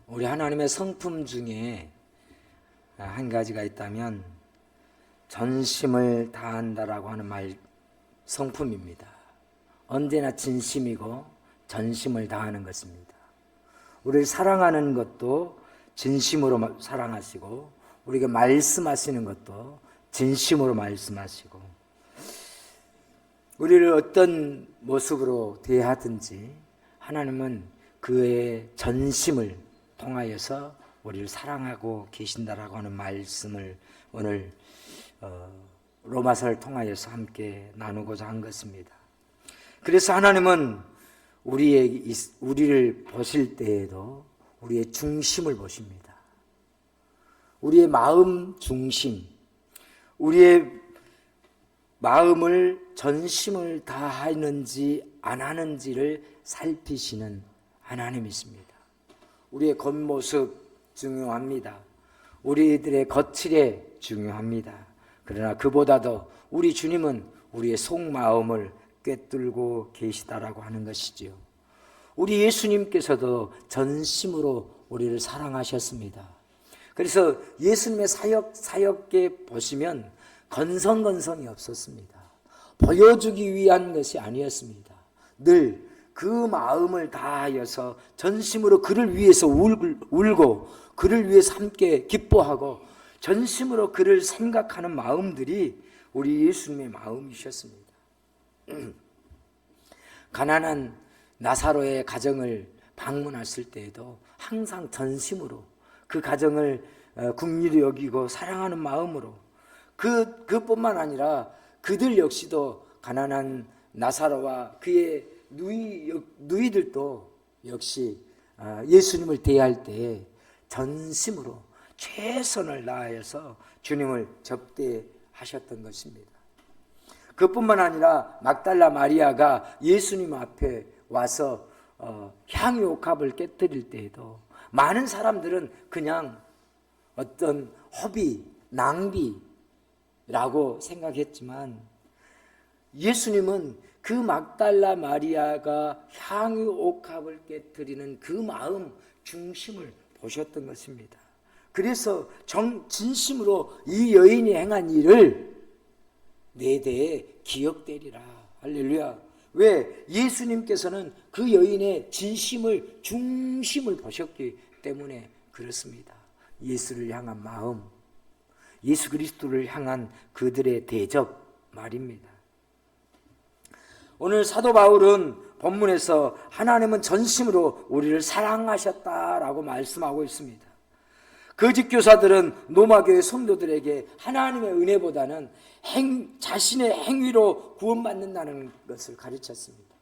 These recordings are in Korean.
우리 하나님의 성품 중에 한 가지가 있다면 전심을 다한다라고 하는 말, 성품입니다. 언제나 진심이고 전심을 다하는 것입니다. 우리를 사랑하는 것도 진심으로 사랑하시고, 우리에게 말씀하시는 것도 진심으로 말씀하시고, 우리를 어떤 모습으로 대하든지 하나님은 그의 전심을 통하여서 우리를 사랑하고 계신다라고 하는 말씀을 오늘 로마서를 통하여서 함께 나누고자 한 것입니다. 그래서 하나님은 우리를 보실 때에도 우리의 중심을 보십니다. 우리의 마음 중심, 우리의 마음을 전심을 다하는지 안 하는지를 살피시는 하나님이십니다. 우리의 겉모습 중요합니다. 우리들의 거칠에 중요합니다. 그러나 그보다도 우리 주님은 우리의 속마음을 꿰뚫고 계시다라고 하는 것이지요. 우리 예수님께서도 전심으로 우리를 사랑하셨습니다. 그래서 예수님의 사역에 보시면 건성건성이 없었습니다. 보여주기 위한 것이 아니었습니다. 늘 그 마음을 다하여서 전심으로 그를 위해서 울고 그를 위해서 함께 기뻐하고 전심으로 그를 생각하는 마음들이 우리 예수님의 마음이셨습니다. 가난한 나사로의 가정을 방문했을 때에도 항상 전심으로 그 가정을 긍휼히 여기고 사랑하는 마음으로, 그뿐만 아니라 그들 역시도 가난한 나사로와 그의 누이들도 역시 예수님을 대할 때 전심으로 최선을 다하여서 주님을 접대하셨던 것입니다. 그뿐만 아니라 막달라 마리아가 예수님 앞에 와서 향유옥합을 깨뜨릴 때에도 많은 사람들은 그냥 어떤 허비, 낭비라고 생각했지만 예수님은 그 막달라 마리아가 향유옥합을 깨뜨리는 그 마음 중심을 보셨던 것입니다. 그래서 진심으로 이 여인이 행한 일을 내 대에 기억되리라. 할렐루야. 왜? 예수님께서는 그 여인의 진심을, 중심을 보셨기 때문에 그렇습니다. 예수를 향한 마음, 예수 그리스도를 향한 그들의 대접 말입니다. 오늘 사도 바울은 본문에서 하나님은 전심으로 우리를 사랑하셨다라고 말씀하고 있습니다. 거짓 교사들은 로마교회 성도들에게 하나님의 은혜보다는 자신의 행위로 구원받는다는 것을 가르쳤습니다.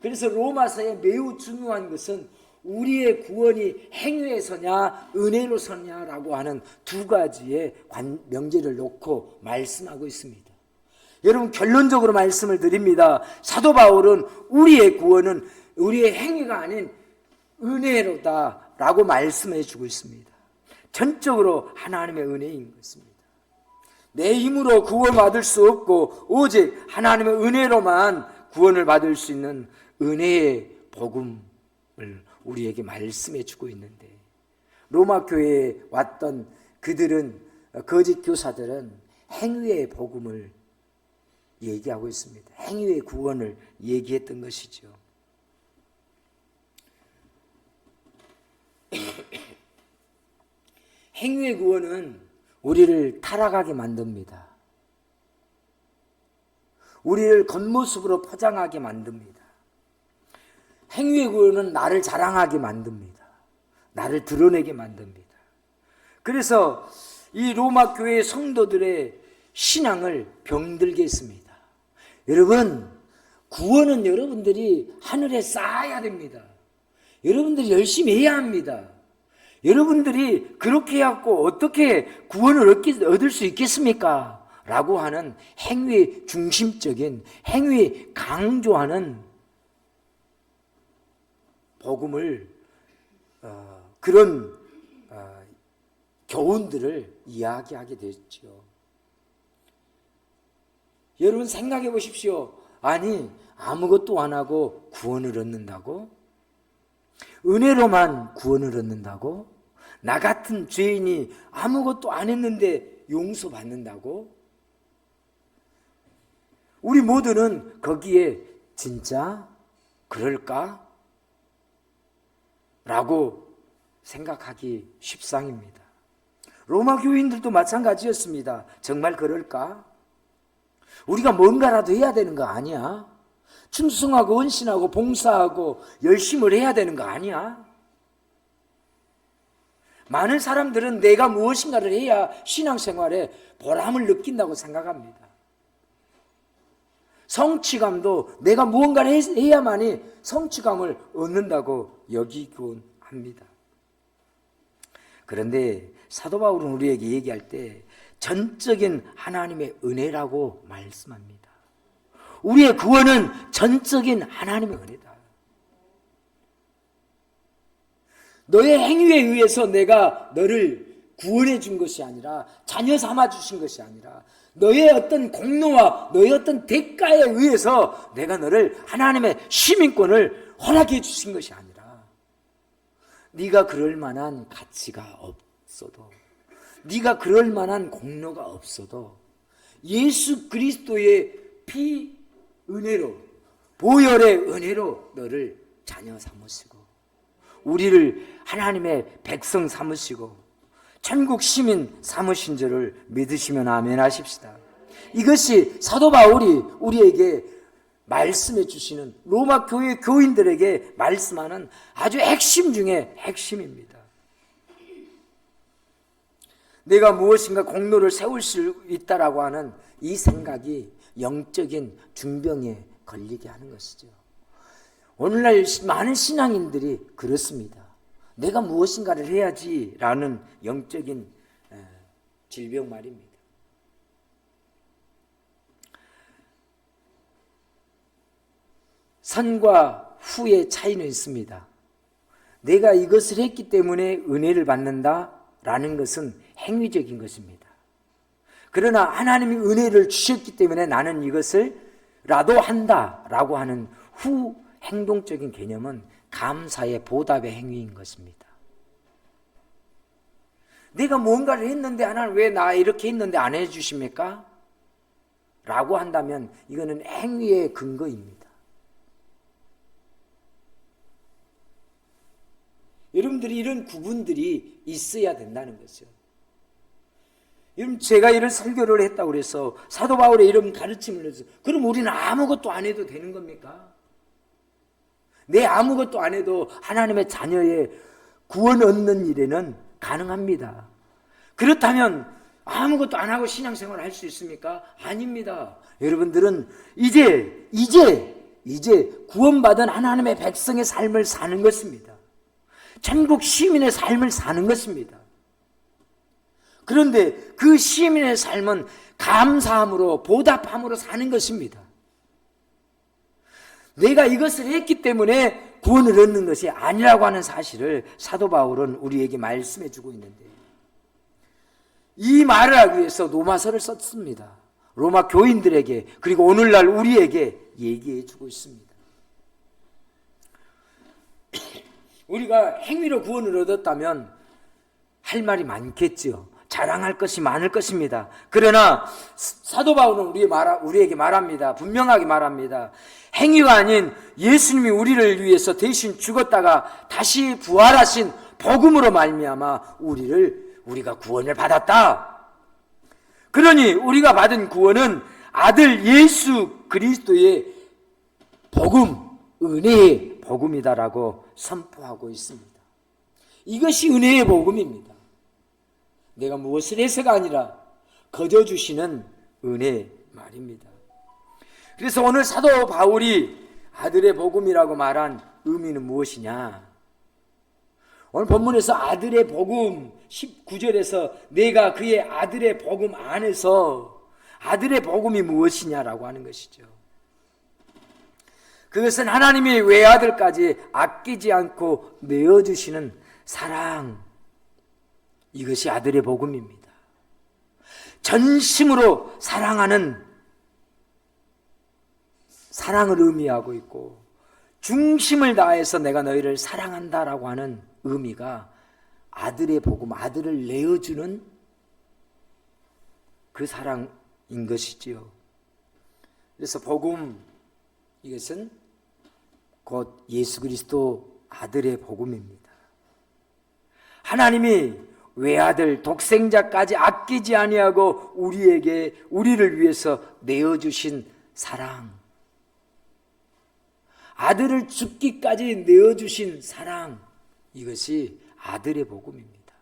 그래서 로마서에 매우 중요한 것은 우리의 구원이 행위에서냐 은혜로서냐라고 하는 두 가지의 명제를 놓고 말씀하고 있습니다. 여러분, 결론적으로 말씀을 드립니다. 사도 바울은 우리의 구원은 우리의 행위가 아닌 은혜로다라고 말씀해 주고 있습니다. 전적으로 하나님의 은혜인 것입니다. 내 힘으로 구원받을 수 없고 오직 하나님의 은혜로만 구원을 받을 수 있는 은혜의 복음을 우리에게 말씀해 주고 있는데, 로마 교회에 왔던 그들은, 거짓 교사들은 행위의 복음을 얘기하고 있습니다. 행위의 구원을 얘기했던 것이죠. 행위의 구원은 우리를 타락하게 만듭니다. 우리를 겉모습으로 포장하게 만듭니다. 행위의 구원은 나를 자랑하게 만듭니다. 나를 드러내게 만듭니다. 그래서 이 로마 교회 성도들의 신앙을 병들게 했습니다. 여러분, 구원은 여러분들이 하늘에 쌓아야 됩니다. 여러분들이 열심히 해야 합니다. 여러분들이 그렇게 해갖고 어떻게 구원을 얻을 수 있겠습니까? 라고 하는 행위 중심적인, 행위 강조하는 복음을, 그런 교훈들을 이야기하게 됐죠. 여러분 생각해 보십시오. 아니, 아무것도 안 하고 구원을 얻는다고? 은혜로만 구원을 얻는다고? 나 같은 죄인이 아무것도 안 했는데 용서받는다고? 우리 모두는 거기에 진짜 그럴까? 라고 생각하기 쉽상입니다. 로마 교인들도 마찬가지였습니다. 정말 그럴까? 우리가 뭔가라도 해야 되는 거 아니야? 충성하고 헌신하고 봉사하고 열심을 해야 되는 거 아니야? 많은 사람들은 내가 무엇인가를 해야 신앙생활에 보람을 느낀다고 생각합니다. 성취감도 내가 무언가를 해야만이 성취감을 얻는다고 여기곤 합니다. 그런데 사도 바울은 우리에게 얘기할 때 전적인 하나님의 은혜라고 말씀합니다. 우리의 구원은 전적인 하나님의 은혜다. 너의 행위에 의해서 내가 너를 구원해 준 것이 아니라, 자녀 삼아 주신 것이 아니라, 너의 어떤 공로와 너의 어떤 대가에 의해서 내가 너를 하나님의 시민권을 허락해 주신 것이 아니라, 네가 그럴 만한 가치가 없어도, 네가 그럴 만한 공로가 없어도 예수 그리스도의 피 은혜로, 보혈의 은혜로 너를 자녀 삼으시고 우리를 하나님의 백성 삼으시고 천국 시민 삼으신 줄을 믿으시면 아멘 하십시다. 이것이 사도 바울이 우리에게 말씀해 주시는, 로마 교회 교인들에게 말씀하는 아주 핵심 중에 핵심입니다. 내가 무엇인가 공로를 세울 수 있다라고 하는 이 생각이 영적인 중병에 걸리게 하는 것이죠. 오늘날 많은 신앙인들이 그렇습니다. 내가 무엇인가를 해야지라는 영적인 질병 말입니다. 선과 후의 차이는 있습니다. 내가 이것을 했기 때문에 은혜를 받는다라는 것은 행위적인 것입니다. 그러나 하나님이 은혜를 주셨기 때문에 나는 이것을 라도 한다라고 하는 후 행동적인 개념은 감사의 보답의 행위인 것입니다. 내가 뭔가를 했는데 하나님 왜 나 이렇게 했는데 안 해주십니까? 라고 한다면 이거는 행위의 근거입니다. 여러분들이 이런 구분들이 있어야 된다는 거죠. 여러분, 제가 이런 설교를 했다고 그래서 사도 바울의 이런 가르침을 해서 그럼 우리는 아무것도 안 해도 되는 겁니까? 내 아무것도 안 해도 하나님의 자녀의 구원 얻는 일에는 가능합니다. 그렇다면 아무것도 안 하고 신앙생활을 할 수 있습니까? 아닙니다. 여러분들은 이제 구원받은 하나님의 백성의 삶을 사는 것입니다. 천국 시민의 삶을 사는 것입니다. 그런데 그 시민의 삶은 감사함으로, 보답함으로 사는 것입니다. 내가 이것을 했기 때문에 구원을 얻는 것이 아니라고 하는 사실을 사도 바울은 우리에게 말씀해 주고 있는데, 이 말을 하기 위해서 로마서를 썼습니다. 로마 교인들에게, 그리고 오늘날 우리에게 얘기해 주고 있습니다. 우리가 행위로 구원을 얻었다면 할 말이 많겠지요. 자랑할 것이 많을 것입니다. 그러나 사도 바울은 우리에게 말합니다. 분명하게 말합니다. 행위가 아닌 예수님이 우리를 위해서 대신 죽었다가 다시 부활하신 복음으로 말미암아 우리가 구원을 받았다. 그러니 우리가 받은 구원은 아들 예수 그리스도의 복음, 은혜의 복음이다라고 선포하고 있습니다. 이것이 은혜의 복음입니다. 내가 무엇을 해서가 아니라 거저 주시는 은혜 말입니다. 그래서 오늘 사도 바울이 아들의 복음이라고 말한 의미는 무엇이냐? 오늘 본문에서 아들의 복음 19절에서 내가 그의 아들의 복음 안에서 아들의 복음이 무엇이냐라고 하는 것이죠. 그것은 하나님이 외아들까지 아끼지 않고 내어주시는 사랑, 이것이 아들의 복음입니다. 전심으로 사랑하는 사랑을 의미하고 있고, 중심을 다해서 내가 너희를 사랑한다라고 하는 의미가 아들의 복음, 아들을 내어주는 그 사랑인 것이지요. 그래서 복음, 이것은 곧 예수 그리스도 아들의 복음입니다. 하나님이 외아들 독생자까지 아끼지 아니하고 우리를 위해서 내어주신 사랑, 아들을 죽기까지 내어주신 사랑, 이것이 아들의 복음입니다.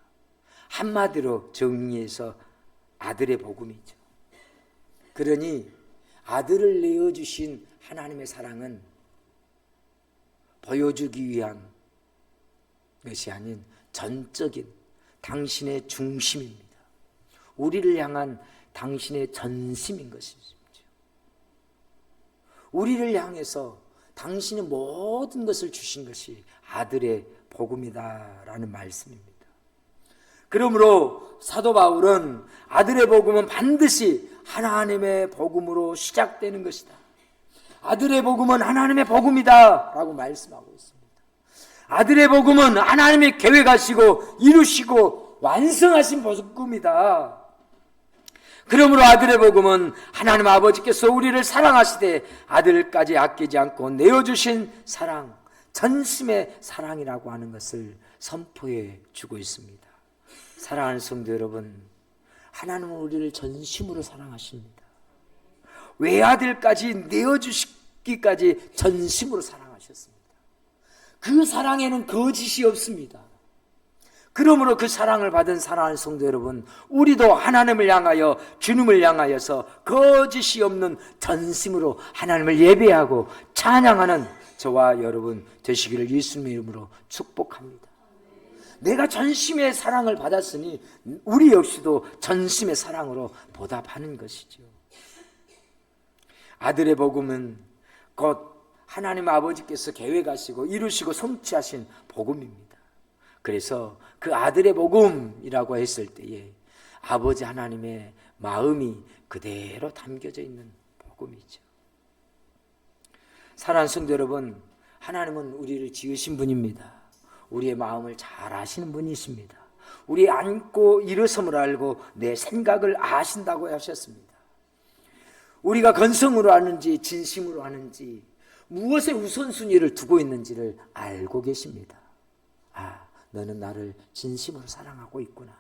한마디로 정리해서 아들의 복음이죠. 그러니 아들을 내어주신 하나님의 사랑은 보여주기 위한 것이 아닌 전적인 당신의 중심입니다. 우리를 향한 당신의 전심인 것이죠. 우리를 향해서 당신의 모든 것을 주신 것이 아들의 복음이다라는 말씀입니다. 그러므로 사도 바울은 아들의 복음은 반드시 하나님의 복음으로 시작되는 것이다. 아들의 복음은 하나님의 복음이다 라고 말씀하고 있습니다. 아들의 복음은 하나님의 계획하시고 이루시고 완성하신 복음이다. 그러므로 아들의 복음은 하나님 아버지께서 우리를 사랑하시되 아들까지 아끼지 않고 내어주신 사랑, 전심의 사랑이라고 하는 것을 선포해 주고 있습니다. 사랑하는 성도 여러분, 하나님은 우리를 전심으로 사랑하십니다. 외아들까지 내어주시기까지 전심으로 사랑하셨습니다. 그 사랑에는 거짓이 없습니다. 그러므로 그 사랑을 받은 사랑하는 성도 여러분, 우리도 하나님을 향하여, 주님을 향하여서 거짓이 없는 전심으로 하나님을 예배하고 찬양하는 저와 여러분 되시기를 예수님의 이름으로 축복합니다. 내가 전심의 사랑을 받았으니 우리 역시도 전심의 사랑으로 보답하는 것이죠. 아들의 복음은 곧 하나님 아버지께서 계획하시고 이루시고 성취하신 복음입니다. 그래서 그 아들의 복음이라고 했을 때에 아버지 하나님의 마음이 그대로 담겨져 있는 복음이죠. 사랑하는 성도 여러분, 하나님은 우리를 지으신 분입니다. 우리의 마음을 잘 아시는 분이십니다. 우리의 앉고 일어섬을 알고 내 생각을 아신다고 하셨습니다. 우리가 건성으로 하는지 진심으로 하는지 무엇에 우선순위를 두고 있는지를 알고 계십니다. 아, 너는 나를 진심으로 사랑하고 있구나.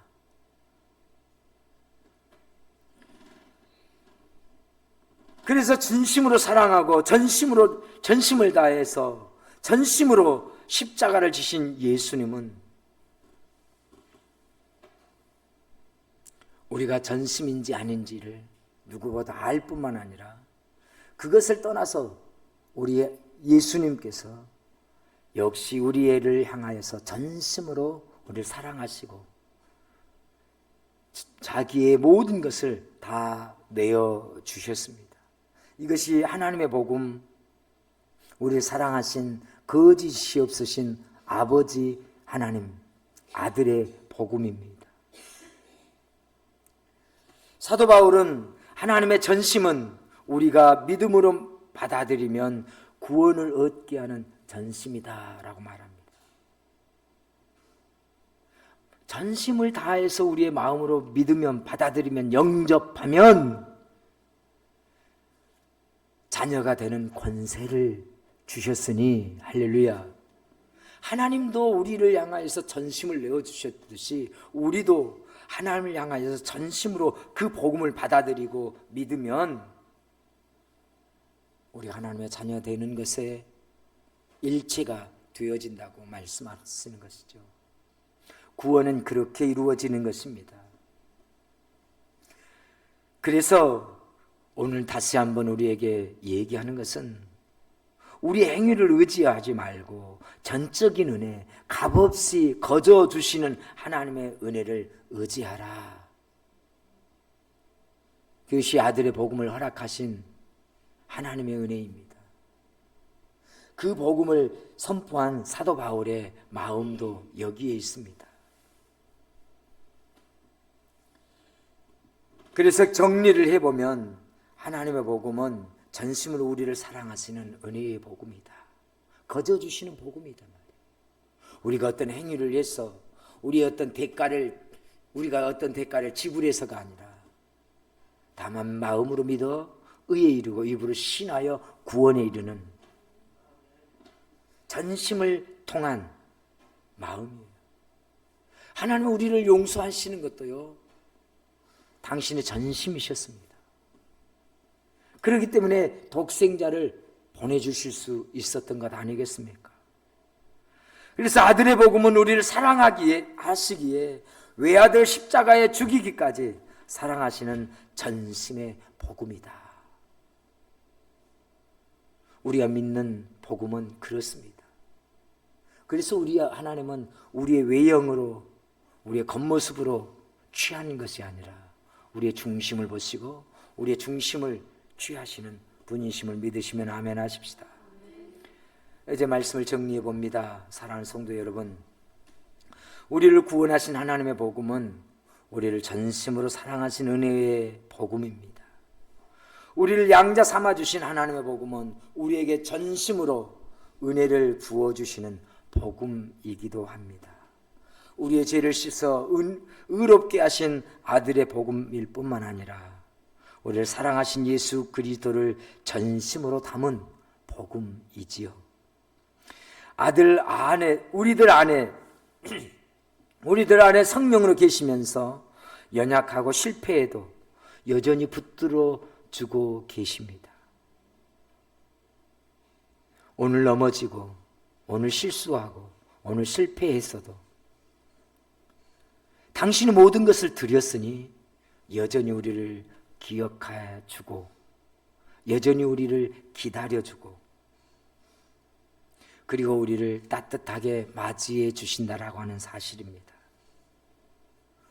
그래서 진심으로 사랑하고 전심을 다해서 전심으로 십자가를 지신 예수님은 우리가 전심인지 아닌지를 누구보다 알 뿐만 아니라 그것을 떠나서 우리 예수님께서 역시 우리를 향하여서 전심으로 우리를 사랑하시고 자기의 모든 것을 다 내어주셨습니다. 이것이 하나님의 복음, 우리를 사랑하신 거짓이 없으신 아버지 하나님, 아들의 복음입니다. 사도 바울은 하나님의 전심은 우리가 믿음으로 받아들이면 구원을 얻게 하는 전심이다라고 말합니다. 전심을 다해서 우리의 마음으로 믿으면, 받아들이면, 영접하면 자녀가 되는 권세를 주셨으니 할렐루야. 하나님도 우리를 향하여서 전심을 내어주셨듯이 우리도 하나님을 향하여서 전심으로 그 복음을 받아들이고 믿으면 우리 하나님의 자녀 되는 것에 일체가 되어진다고 말씀하시는 것이죠. 구원은 그렇게 이루어지는 것입니다. 그래서 오늘 다시 한번 우리에게 얘기하는 것은 우리 행위를 의지하지 말고 전적인 은혜, 값없이 거저 주시는 하나님의 은혜를 의지하라. 그것이 아들의 복음을 허락하신 하나님의 은혜입니다. 그 복음을 선포한 사도 바울의 마음도 여기에 있습니다. 그래서 정리를 해보면 하나님의 복음은 전심으로 우리를 사랑하시는 은혜의 복음이다. 거저 주시는 복음이다 말이에요. 우리가 어떤 행위를 해서 우리가 어떤 대가를 지불해서가 아니라 다만 마음으로 믿어 의에 이르고 입으로 신하여 구원에 이르는 전심을 통한 마음이에요. 하나님은 우리를 용서하시는 것도요, 당신의 전심이셨습니다. 그렇기 때문에 독생자를 보내주실 수 있었던 것 아니겠습니까? 그래서 아들의 복음은 우리를 사랑하기에 하시기에 외아들 십자가에 죽이기까지 사랑하시는 전심의 복음이다. 우리가 믿는 복음은 그렇습니다. 그래서 하나님은 우리의 외형으로, 우리의 겉모습으로 취하는 것이 아니라 우리의 중심을 보시고 우리의 중심을 취하시는 분이심을 믿으시면 아멘 하십시다. 이제 말씀을 정리해 봅니다. 사랑하는 성도 여러분, 우리를 구원하신 하나님의 복음은 우리를 전심으로 사랑하신 은혜의 복음입니다. 우리를 양자 삼아주신 하나님의 복음은 우리에게 전심으로 은혜를 부어주시는 복음이기도 합니다. 우리의 죄를 씻어 의롭게 하신 아들의 복음일 뿐만 아니라 우리를 사랑하신 예수 그리스도를 전심으로 담은 복음이지요. 우리들 안에 성령으로 계시면서 연약하고 실패해도 여전히 붙들어 주고 계십니다. 오늘 넘어지고 오늘 실수하고 오늘 실패했어도 당신이 모든 것을 드렸으니 여전히 우리를 기억해 주고 여전히 우리를 기다려 주고 그리고 우리를 따뜻하게 맞이해 주신다라고 하는 사실입니다.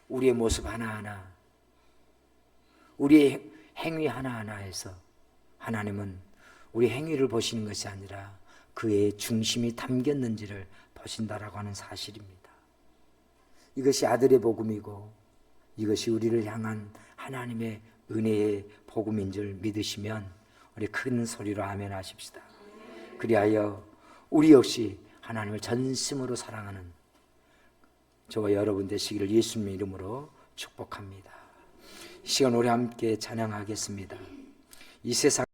우리의 모습 하나하나, 우리의 행위 하나하나에서 하나님은 우리 행위를 보시는 것이 아니라 그의 중심이 담겼는지를 보신다라고 하는 사실입니다. 이것이 아들의 복음이고 이것이 우리를 향한 하나님의 은혜의 복음인 줄 믿으시면 우리 큰 소리로 아멘 하십시다. 그리하여 우리 역시 하나님을 전심으로 사랑하는 저와 여러분 되시기를 예수님의 이름으로 축복합니다. 이 시간 우리 함께 찬양하겠습니다. 이 세상